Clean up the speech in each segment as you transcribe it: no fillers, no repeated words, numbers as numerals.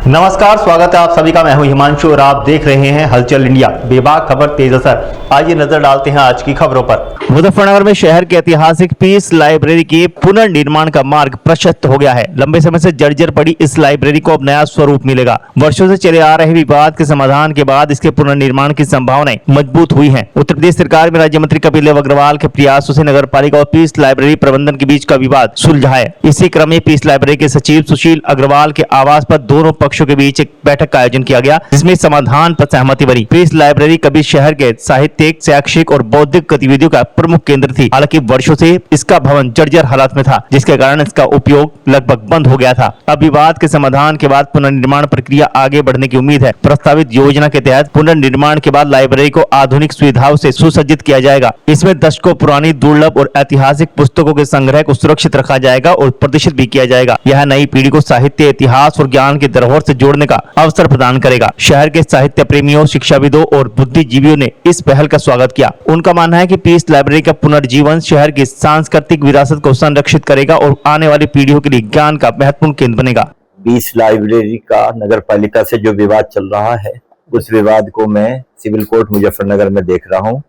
नमस्कार, स्वागत है आप सभी का। मैं हूं हिमांशु और आप देख रहे हैं हलचल इंडिया। बेबाक खबर तेज असर। आइए नजर डालते हैं आज की खबरों पर। मुजफ्फरनगर में शहर के ऐतिहासिक पीस लाइब्रेरी के पुनर्निर्माण का मार्ग प्रशस्त हो गया है। लंबे समय से जर्जर पड़ी इस लाइब्रेरी को अब नया स्वरूप मिलेगा। वर्षों से चले आ रहे विवाद के समाधान के बाद इसके पुनर्निर्माण की संभावनाएं मजबूत हुई हैं। उत्तर प्रदेश सरकार में राज्य मंत्री कपिल देव अग्रवाल के प्रयासों से नगर पालिका और पीस लाइब्रेरी प्रबंधन के बीच का विवाद सुलझा है। इसी क्रम में पीस लाइब्रेरी के सचिव सुशील अग्रवाल के आवास पर दोनों पक्षों के बीच एक बैठक का आयोजन किया गया, जिसमें समाधान पर सहमति बनी। पीस लाइब्रेरी कभी शहर के साहित्यिक, शैक्षिक और बौद्धिक गतिविधियों का प्रमुख केंद्र थी। हालांकि वर्षों से इसका भवन जर्जर हालत में था, जिसके कारण इसका उपयोग लगभग बंद हो गया था। अब विवाद के समाधान के बाद पुनर्निर्माण प्रक्रिया आगे बढ़ने की उम्मीद है। प्रस्तावित योजना के तहत पुनर्निर्माण के बाद लाइब्रेरी को आधुनिक सुविधाओं से सुसज्जित किया जाएगा। इसमें दशकों पुरानी दुर्लभ और ऐतिहासिक पुस्तकों के संग्रह को सुरक्षित रखा जाएगा और प्रदर्शित भी किया जाएगा। यह नई पीढ़ी को साहित्य, इतिहास और ज्ञान की धरोहर से जोड़ने का अवसर प्रदान करेगा। शहर के साहित्य प्रेमियों, शिक्षाविदों और बुद्धिजीवियों ने इस पहल का स्वागत किया। उनका मानना है कि पीस लाइब्रेरी का पुनर्जीवन शहर की सांस्कृतिक विरासत को संरक्षित करेगा और आने वाली पीढ़ियों के लिए ज्ञान का महत्वपूर्ण केंद्र बनेगा। पीस लाइब्रेरी का नगर पालिका से जो विवाद चल रहा है, उस विवाद को मैं सिविल कोर्ट मुजफ्फरनगर में देख रहा हूं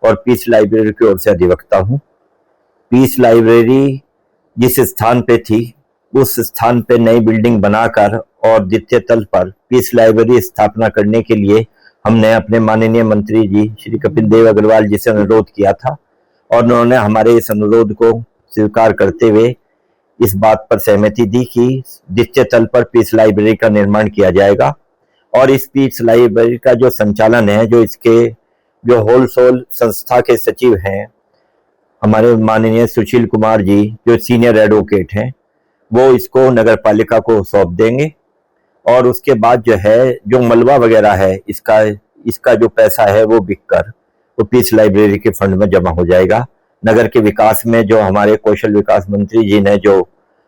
और पीस लाइब्रेरी की ओर से अधिवक्ता हूं। पीस लाइब्रेरी जिस स्थान पे थी, उस स्थान पे नई बिल्डिंग बनाकर और द्वितीय तल पर पीस लाइब्रेरी स्थापना करने के लिए हमने अपने माननीय मंत्री जी श्री कपिल देव अग्रवाल जी से अनुरोध किया था और उन्होंने हमारे इस अनुरोध को स्वीकार करते हुए इस बात पर सहमति दी कि द्वितीय तल पर पीस लाइब्रेरी का निर्माण किया जाएगा। और इस पीस लाइब्रेरी का जो संचालन है, जो होलसेल संस्था के सचिव हैं हमारे माननीय सुशील कुमार जी, जो सीनियर एडवोकेट हैं, वो इसको नगर पालिका को सौंप देंगे। और उसके बाद जो मलबा वगैरह है, इसका जो पैसा है वो बिककर वो पीस लाइब्रेरी के फंड में जमा हो जाएगा। नगर के विकास में जो हमारे कौशल विकास मंत्री जी ने जो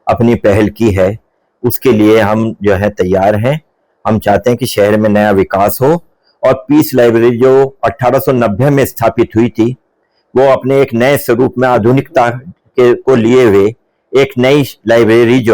अपनी पहल की है, उसके लिए हम तैयार हैं। हम चाहते हैं कि शहर में नया विकास हो और पीस लाइब्रेरी जो 1890 में स्थापित हुई थी, वो अपने एक नए स्वरूप में आधुनिकता को लिए हुए एक नई लाइब्रेरी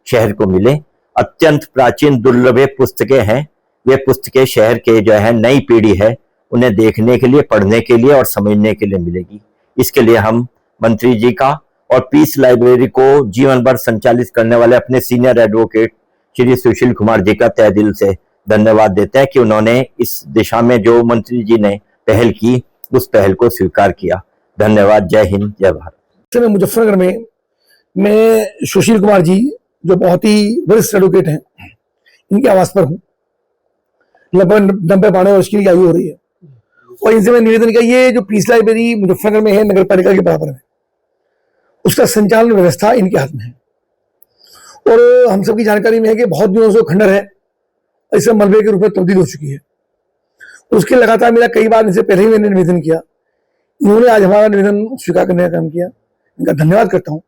शहर को मिले। अत्यंत प्राचीन दुर्लभ पुस्तकें हैं, वे पुस्तकें शहर के नई पीढ़ी है, उन्हें देखने के लिए, पढ़ने के लिए और समझने के लिए मिलेगी। इसके लिए हम मंत्री जी का और पीस लाइब्रेरी को जीवन भर संचालित करने वाले अपने सीनियर एडवोकेट श्री सुशील कुमार जी का तहे दिल से धन्यवाद देते हैं कि उन्होंने इस दिशा में जो मंत्री जी ने पहल की, उस पहल को स्वीकार किया। धन्यवाद। जय हिंद, जय भारत। मुजफ्फरनगर में मैं सुशील कुमार जी, जो बहुत ही वरिष्ठ एडवोकेट हैं, इनके आवास पर हूँ। लगभग 90-92 वर्ष की आयु हो रही है और इनसे मैं निवेदन किया, ये जो पीस लाइब्रेरी मुजफ्फरनगर में है, नगर पालिका के बराबर में, उसका संचालन व्यवस्था इनके हाथ में है। और हम सबकी जानकारी में है कि बहुत दिनों से खंडर है, इसे मलबे के रूप में तब्दील हो चुकी है। उसके लगातार मेरा कई बार इनसे पहले ही मैंने निवेदन किया, इन्होंने आज हमारा निवेदन स्वीकार करने का काम किया। इनका धन्यवाद करता हूँ।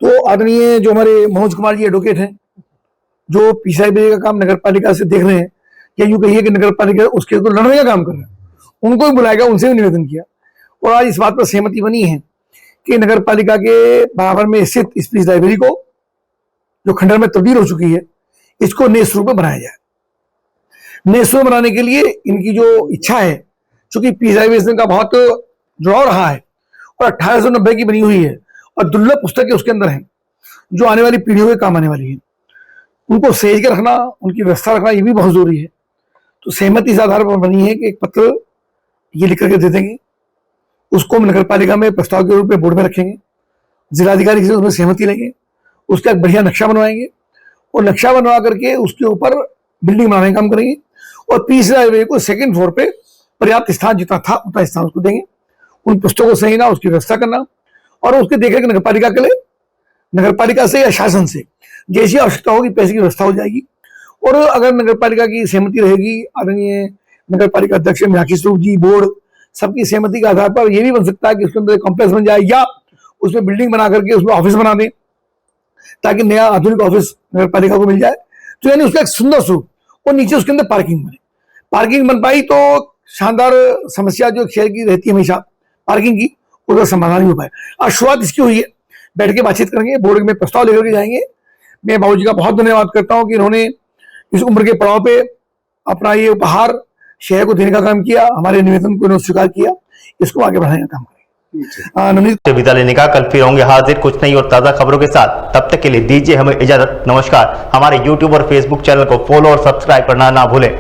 तो आदरणीय जो हमारे मनोज कुमार जी एडवोकेट हैं, जो पीस लाइब्रेरी का काम नगर पालिका से देख रहे हैं, या यूं कहिए कि नगर पालिका उसके तो लड़ने का काम कर रहे हैं, उनको भी बुलाएगा, उनसे भी निवेदन किया। और आज इस बात पर सहमति बनी है कि नगर पालिका के बराबर में स्थित इस पीस लाइब्रेरी को, जो खंडर में तब्दील हो चुकी है, इसको नए स्वरूप में बनाया जाए। नए स्वरूप बनाने के लिए इनकी जो इच्छा है, चूंकि पीस लाइब्रेरी का बहुत जुड़ाव रहा है और 1890 की बनी हुई है और दुर्लभ पुस्तकें उसके अंदर हैं, जो आने वाली पीढ़ियों के काम आने वाली है, उनको सहेज के रखना, उनकी व्यवस्था रखना, ये भी बहुत जरूरी है। तो सहमति इस आधार पर बनी है कि एक पत्र ये लिख करके दे देंगे, उसको हम नगर पालिका में प्रस्ताव के रूप में बोर्ड में रखेंगे, जिलाधिकारी से उसमें सहमति लेंगे, उसका एक बढ़िया नक्शा बनवाएंगे और नक्शा बनवा करके उसके ऊपर बिल्डिंग बनाने का काम करेंगे। और पीस लाइब्रेरी को सेकेंड फ्लोर पे पर्याप्त स्थान जितना था उतना स्थान उसको देंगे, उन पुस्तकों को सहेजना, उसकी व्यवस्था करना और उसके देखरेख नगर पालिका के लिए, नगर पालिका से या शासन से जैसी आवश्यकता होगी पैसे की व्यवस्था हो जाएगी। और अगर नगर पालिका की सहमति रहेगी, आदरणीय नगर पालिका अध्यक्ष मीनाक्षी स्वरूप जी, बोर्ड, सबकी सहमति के आधार पर यह भी बन सकता है कि उसके अंदर कॉम्प्लेक्स बन जाए या उसमें बिल्डिंग बना करके उसमें ऑफिस बना दें, ताकि नया आधुनिक ऑफिस नगर पालिका को मिल जाए। तो यानी उसका एक सुंदर स्वरूप, और नीचे उसके अंदर पार्किंग बने। पार्किंग बन पाई तो शानदार समस्या जो शहर की रहती है हमेशा पार्किंग की, उसका समाधान भी हो पाए। आज शुरुआत इसकी हुई है, बैठ के बातचीत करेंगे, बोर्ड में प्रस्ताव लेकर के जाएंगे। मैं बाबूजी का बहुत धन्यवाद करता हूँ कि इन्होंने इस उम्र के पड़ाव पे अपना ये उपहार शहर को देने का काम किया, हमारे निवेदन को इन्होंने स्वीकार किया, इसको आगे बढ़ाने का काम करें। नवनीत विदा लेने का, कल फिर होंगे हाजिर कुछ नई और ताजा खबरों के साथ। तब तक के लिए दीजिए हमें इजाजत। नमस्कार। हमारे YouTube और Facebook चैनल को फॉलो और सब्सक्राइब करना ना भूलें।